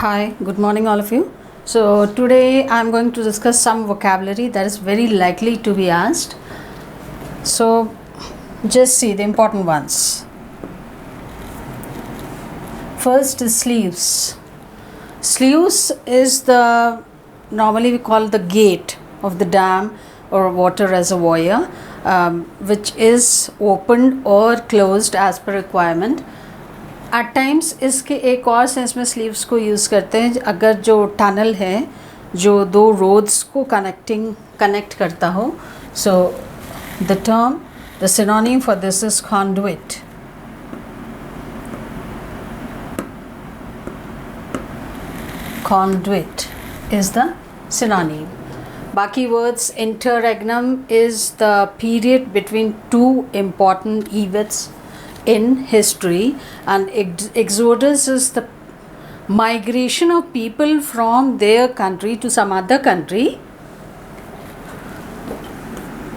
Hi, good morning, all of you. So, today I'm going to discuss some vocabulary that is very likely to be asked. So, just see the important ones. First is sleeves. Sleeves is normally we call the gate of the dam or water reservoir, which is opened or closed as per requirement. At times इसके एक और sense में sleeves को use करते हैं अगर जो tunnel है जो दो रोड्स को कनेक्ट करता हो. So the term the synonym for this is conduit. Conduit is the synonym. बाकी words interregnum is the period between two important events in history, and exodus is the migration of people from their country to some other country.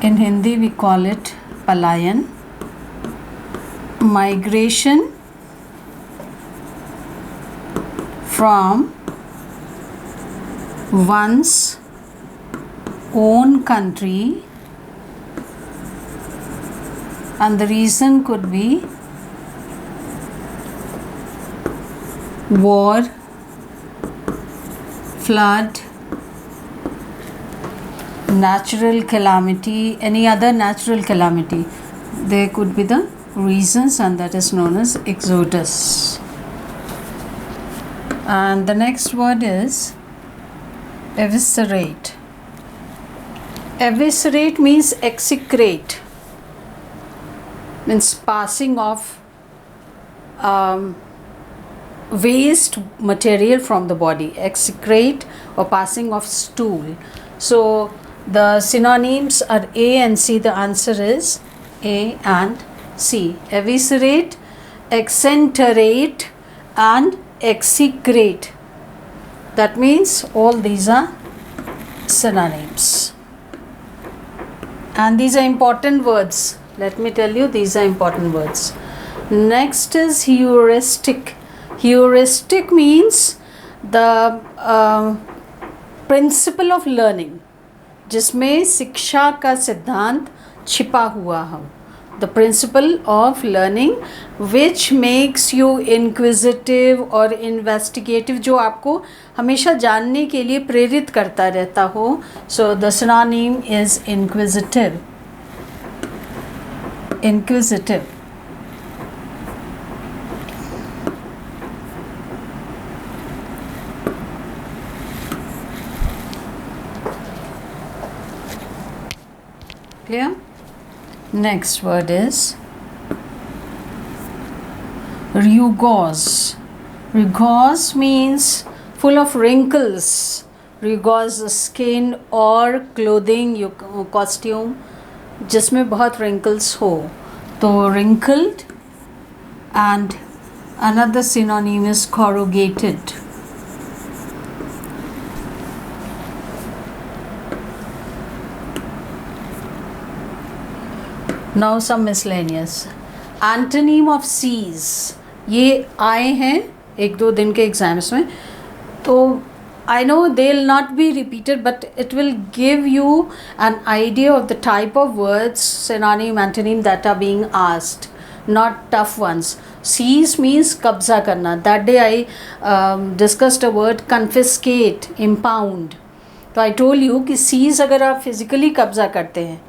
In Hindi we call it palayan. Migration from one's own country, and the reason could be war, flood, natural calamity, any other natural calamity. There could be the reasons, and that is known as exodus. And the next word is eviscerate. Eviscerate means execrate, means passing of waste material from the body. Execrate or passing of stool. So the synonyms are A and C. The answer is A and C. Eviscerate, exenterate and execrate. That means all these are synonyms, and these are important words. Let me tell you, these are important words. Next is heuristic. Heuristic means the principle of learning, जिसमें शिक्षा का सिद्धांत छिपा हुआ हो. The principle of learning which makes you inquisitive or investigative, जो आपको हमेशा जानने के लिए प्रेरित करता रहता हो. So the synonym is inquisitive. Inquisitive. Clear? Next word is rugose. Rugose means full of wrinkles. Rugose skin or clothing, costume जिसमें बहुत wrinkles हो. तो wrinkled, and another synonym is corrugated. Now some miscellaneous. Antonym of seize. ये आए हैं एक दो दिन के एग्जाम्स में, तो I know they'll not be repeated, but it will give you an idea of the type of words, synonym, antonym that are being asked, not tough ones. Seize means कब्जा करना. That day I discussed a word confiscate, impound. तो I told you कि seize अगर आप physically कब्जा करते हैं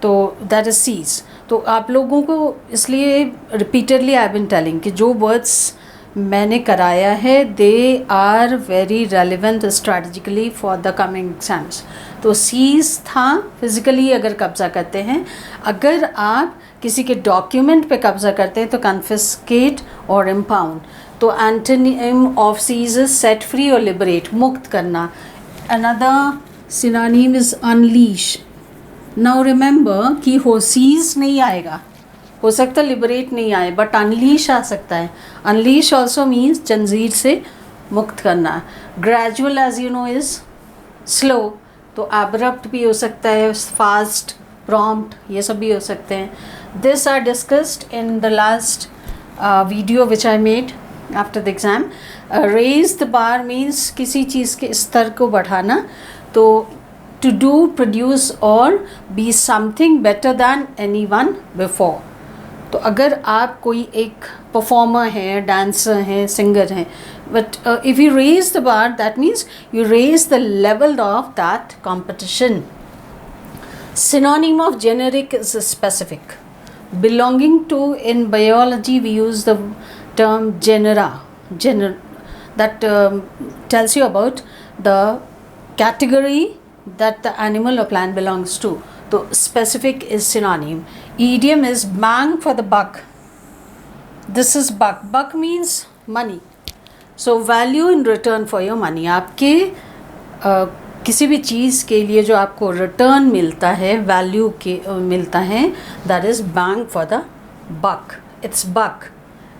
तो दैट इज सीज. तो आप लोगों को इसलिए रिपीटेडली आई बिन टेलिंग कि जो वर्ड्स मैंने कराया है they are very relevant strategically for the coming exams. तो सीज था फिजिकली अगर कब्जा करते हैं. अगर आप किसी के डॉक्यूमेंट पे कब्जा करते हैं तो कन्फिस्केट और इम्पाउंड. तो antonym of seize is set free और लिबरेट, मुक्त करना. Another synonym is unleash. Now remember कि हो सीज नहीं आएगा, हो सकता है लिबरेट नहीं आए, बट अनलीश आ सकता है. अनलीश ऑल्सो मीन्स जंजीर से मुक्त करना. Gradual as you know is slow, तो एब्रप्ट भी हो सकता है, फास्ट, प्रॉम्प्ट, ये सब भी हो सकते हैं. This are discussed in the last video which I made after the exam. Raise the bar means किसी चीज़ के स्तर को बढ़ाना. तो टू डू, प्रोड्यूस और be something better than anyone before. तो अगर आप कोई एक परफॉर्मर हैं, डांसर हैं, सिंगर हैं, but if you raise the bar that means you raise the level of that competition. Synonym of generic is specific. Belonging to, in biology we use the term genera. That tells you about the category that the animal or plant belongs to. So specific is synonym. Idiom is bang for the buck. This is buck. Buck means money. So value in return for your money. आपके किसी भी चीज़ के लिए जो आपको return मिलता है, value के मिलता है, that is bang for the buck. It's buck,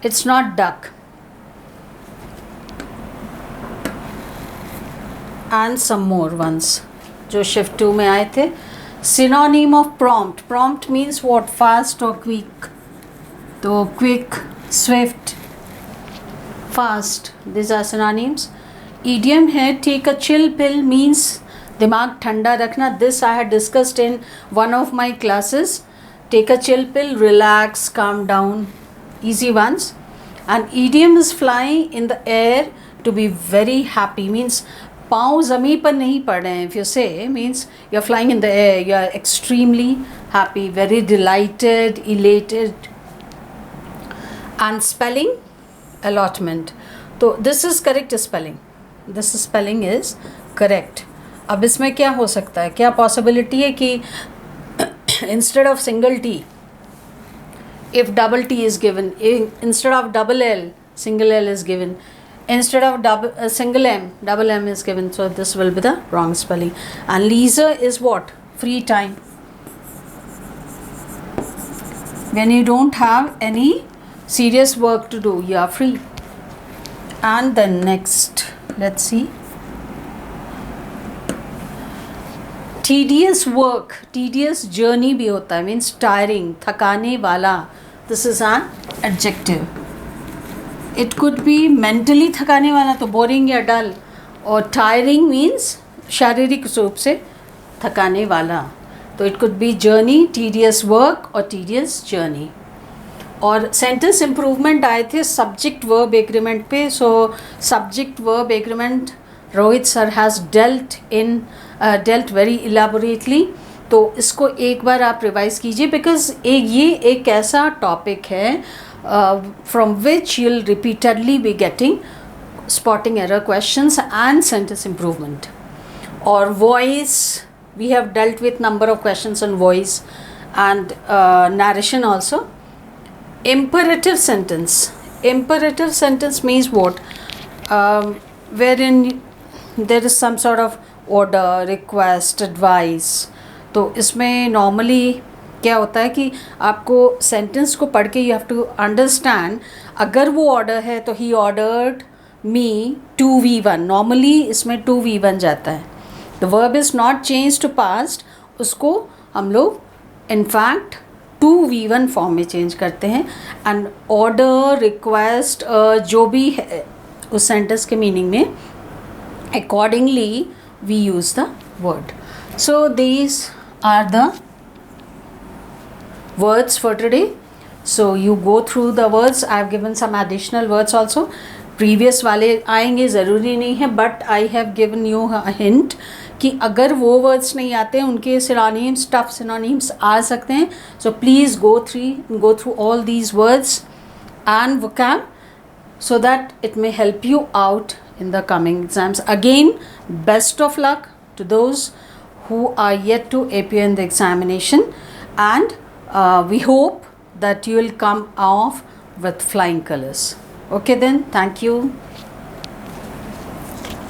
it's not duck. And some more ones जो शिफ्ट 2 में आए थे. Synonym of prompt. Prompt means what? Fast और क्विक. तो quick, swift, fast, this are synonyms. Idiom है take a chill pill means दिमाग ठंडा रखना. This I had discussed in one of my classes. Take a chill pill, relax, calm down, easy ones. And idiom is flying in the air to be very happy means पाँव ज़मीन पर नहीं पड़ रहे हैं. If you say means you are flying in the air, you are extremely happy, very delighted, elated. And spelling, allotment. तो this is correct spelling. This spelling is correct. अब इसमें क्या हो सकता है, क्या पॉसिबिलिटी है कि instead of single T, if double T is given, instead of double L, single L is given, instead of single M, double M is given. So this will be the wrong spelling. And leisure is what? Free time. When you don't have any serious work to do, you are free. And the next, let's see, tedious work, tedious journey भी होता है, means tiring, थकाने वाला. This is an adjective. It could be mentally थकाने वाला, तो boring या dull. और tiring means शारीरिक रूप से थकाने वाला. तो it could be journey, tedious work और tedious journey. और सेंटेंस इम्प्रूवमेंट आए थे सब्जेक्ट वर्ब एग्रीमेंट पे. So subject verb agreement Rohit sir has dealt very elaborately. तो इसको एक बार आप रिवाइज कीजिए बिकॉज ये एक ऐसा टॉपिक है from which you will repeatedly be getting spotting error questions and sentence improvement. और voice, we have dealt with number of questions on voice and narration also. Imperative sentence. Imperative sentence means what? Wherein there is some sort of order, request, advice. तो इसमें normally क्या होता है कि आपको sentence को पढ़ के you have to understand. अगर वो order है तो he ordered me 2v1. Normally इसमें 2v1 जाता है. The verb is not changed to past. उसको हम लोग in fact 2v1 फॉर्म में चेंज करते हैं. एंड ऑर्डर, रिक्वेस्ट, जो भी है उस सेंटेंस के मीनिंग में accordingly we use the word. So these are the words for today. So you go through the words. I have given some additional words also. Previous वाले आएंगे, ज़रूरी नहीं है, but I have given you a hint कि अगर वो words नहीं आते हैं उनके सिनोनिम्स, टफ सिनोनिम्स आ सकते हैं. So please go through all these words and vocab so that it may help you out in the coming exams. Again, best of luck to those who are yet to appear in the examination, and we hope that you will come off with flying colors. Okay then, thank you.